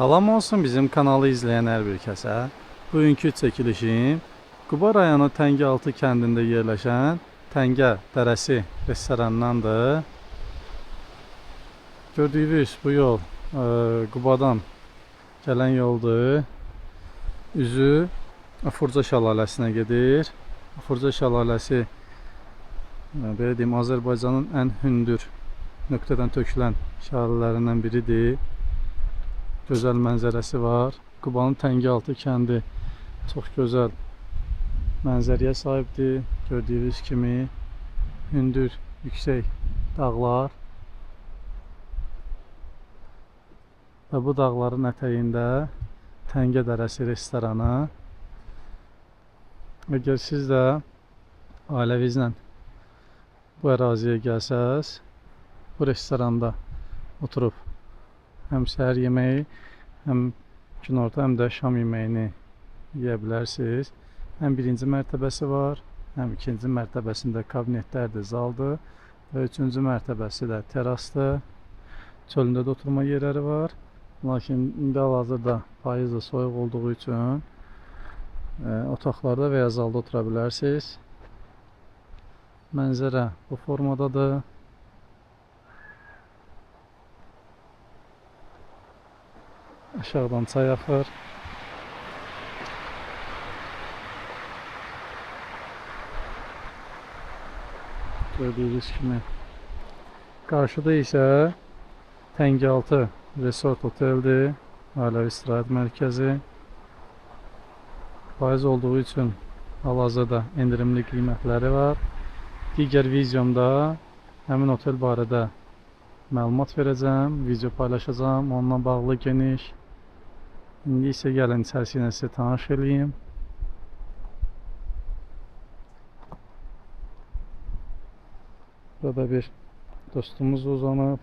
Salam olsun bizim kanalı izleyen hər bir kəsə. Bugünkü çəkilişim Quba rayonu Təngəaltı kəndində yerləşən Təngə Dərəsi restorandandır. Gördüyünüz bu yol Qubadan gələn yoldur. Üzü Afurca şəlaləsinə gedir. Afurca şəlaləsi belə deyim, Azərbaycanın ən hündür nöqtədən tökülən şəlalələrindən biridir. Gözəl mənzərəsi var. Qubanın Təngəaltı kəndi çox gözəl mənzərəyə sahibdir. Gördüyünüz kimi hündür, yüksək dağlar və bu dağların ətəyində Təngə Dərəsi restoranı. Əgər siz də ailənizlə bu əraziyə gəlsəz, bu restoranda oturub həm səhər yeməyi, həm günorta, həm də şam yeməyini yeyə bilərsiniz. Həm birinci mərtəbəsi var, həm ikinci mərtəbəsində kabinetlərdir, zaldır və üçüncü mərtəbəsi də terasdır. Çölündə də oturma yerləri var. Lakin indi hal-hazırda payız da soyuq olduğu üçün otaqlarda və ya zalda otura bilərsiniz. Mənzərə bu formadadır. Aşağıdan çay axır. Gördüyünüz kimi. Qarşıda isə Təngəaltı Resort Oteldir. Ailəvi istirahət mərkəzi. Faiz olduğu üçün hal-hazırda endirimli qiymətləri var. Digər videomda həmin otel barədə məlumat verəcəm, video paylaşacağım, onunla bağlı geniş. İndi isə gəlin içərisi ilə sizə tanış edeyim. Burada bir dostumuz uzanıb.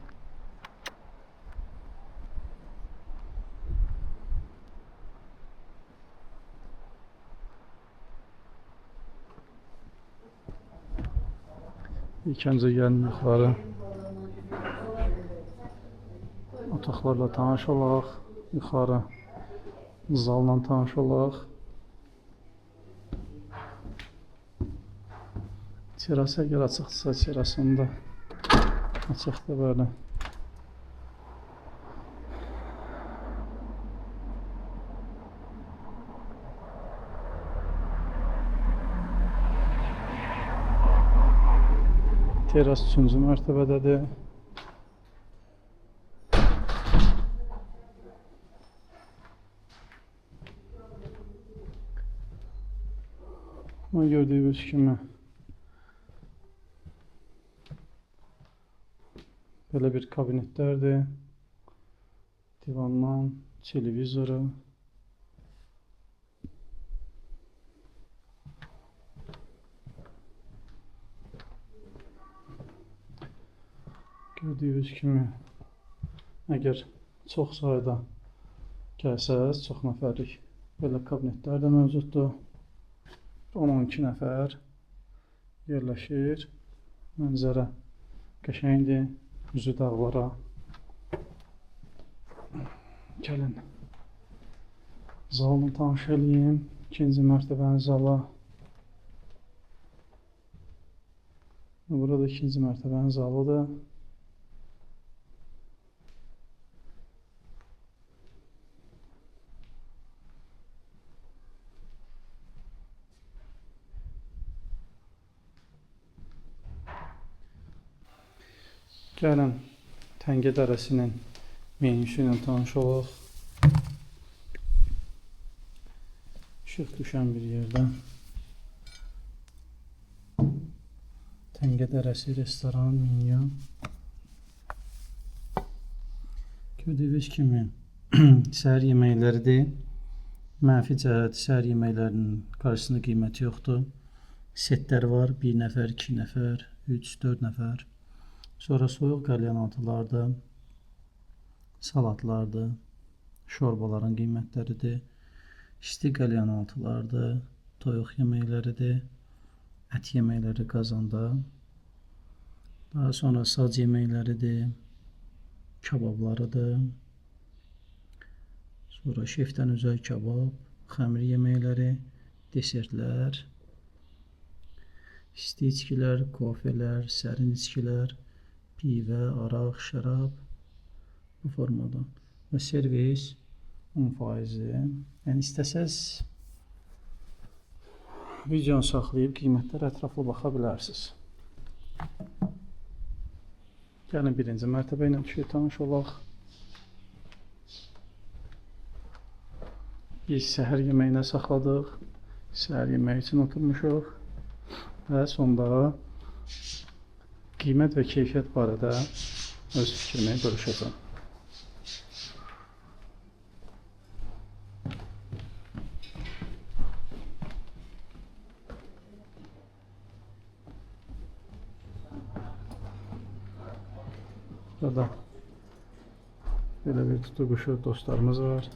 İlk öncə gəlin yuxarı otaqlarla tanış olaq, yuxarı zalla tanış olaq. Terası əgər açıqdırsa, terasında açıqdır böyle. Teras 3-cü mərtəbədədir. Gördüyünüz kimi belə bir kabinetlərdir. Divandan, televizoru. Gördüyünüz kimi, əgər çox sayıda gəlsəz, çox nəfərlik belə kabinetlər də mövcuddur. 10-12 nəfər yerləşir. Mənzərə qəşəngdir, üzü dağlara. Gəlin zalını tanış edeyim. İkinci mərtəbənin zalı. Burada ikinci mərtəbənin zalıdır. Gəlin Təngə Dərəsinin menüsü ilə tanış olaq. İşıq düşən bir yerdə Təngə Dərəsi restoran menü. Gördüyünüz kimi səhər yeməkləridir. Mənfi cəhət səhər yeməklərinin qarşısında qiyməti yoxdur. Setlər var, 1 nəfər, 2 nəfər, 3, 4 nəfər. Sonra soyuq qəlyanaltılardır, salatlardır, şorbaların qiymətləridir, isti qəlyanaltılardır, toyuq yeməkləridir, ət yeməkləri qazanda, daha sonra sac yeməkləridir, kabablarıdır, Sonra şefdən özəl kabab, xəmir yeməkləri, desertlər, isti içkilər, kofelər, sərin içkilər, pivə, araq, şərab bu formadan və servis 10%. Yəni istəsəz videonu saxlayıb qiymətlər ətraflı baxa bilərsiniz. Gəlin birinci mərtəbə ilə düşük tanış olaq. Biz səhər yeməyinə saxladıq. Səhər yeməyi üçün oturmuşuq. Və sonda qiymət və keyfiyyət barədə öz fikrimi bölüşəcəm. Burada belə bir tutuquşu dostlarımız var.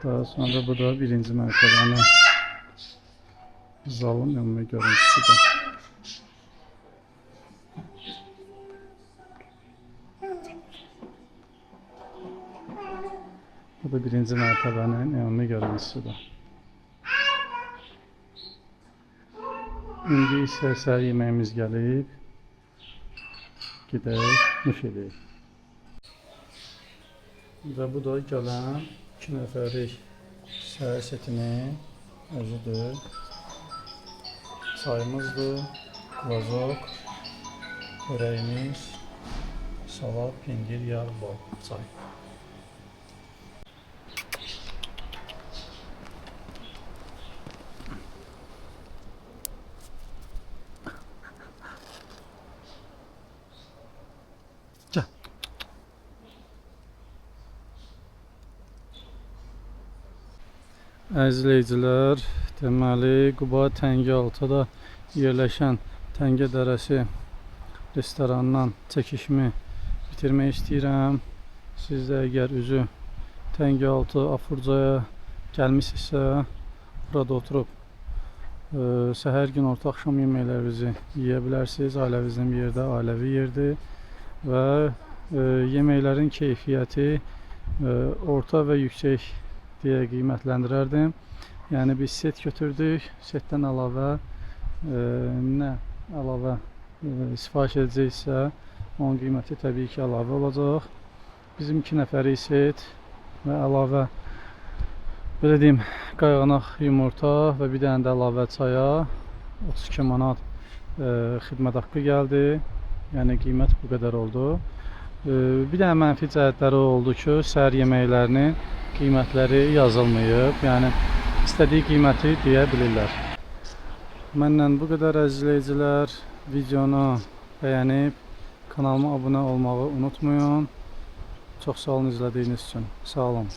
Daha sonra bu da birinci mərtəbənin zalın ümumi görüntüsüdür. Bu da birinci mərtəbənin ümumi görüntüsüdür. İndi isə səhər yeməyimiz gəlib. Gedək, nuş edək. Və bu da gələn 2 nəfərlik səhər setinin özüdür. Çayımızdır, qvazok, örəyimiz, salat, pendir, yağ, bal, çay. Gəl. Əziz izləyicilər, deməli Quba Təngəaltıda yerləşən Təngə Dərəsi restoranından çəkişimi bitirmək istəyirəm. Siz də əgər üzü Təngəaltı Afurcaya gəlmişsinizsə, burada oturub səhər gün orta axşam yeməklərinizi yeyə bilərsiniz. Ailəvinizin bir yerdə, ailəvi yerdir və yeməklərin keyfiyyəti orta və yüksək deyə qiymətləndirərdim. Yəni biz set götürdük. Setdən əlavə nə əlavə sifariş edəcəksə, onun qiyməti təbii ki əlavə olacaq. Bizim 2 nəfərik set və əlavə belə deyim, qayğanaq yumurta və bir dənə də əlavə çaya 32 manat xidmət haqqı gəldi. Yəni qiymət bu qədər oldu. Bir dənə mənfi cəhətləri oldu ki, səhər yeməklərinin qiymətləri yazılmayıb. Yəni istədiyi qiyməti deyə bilirlər. Məndən bu qədər əziz izləyicilər. Videonu bəyənib kanalıma abunə olmağı unutmayın. Çox sağ olun izlədiyiniz üçün. Sağ olun.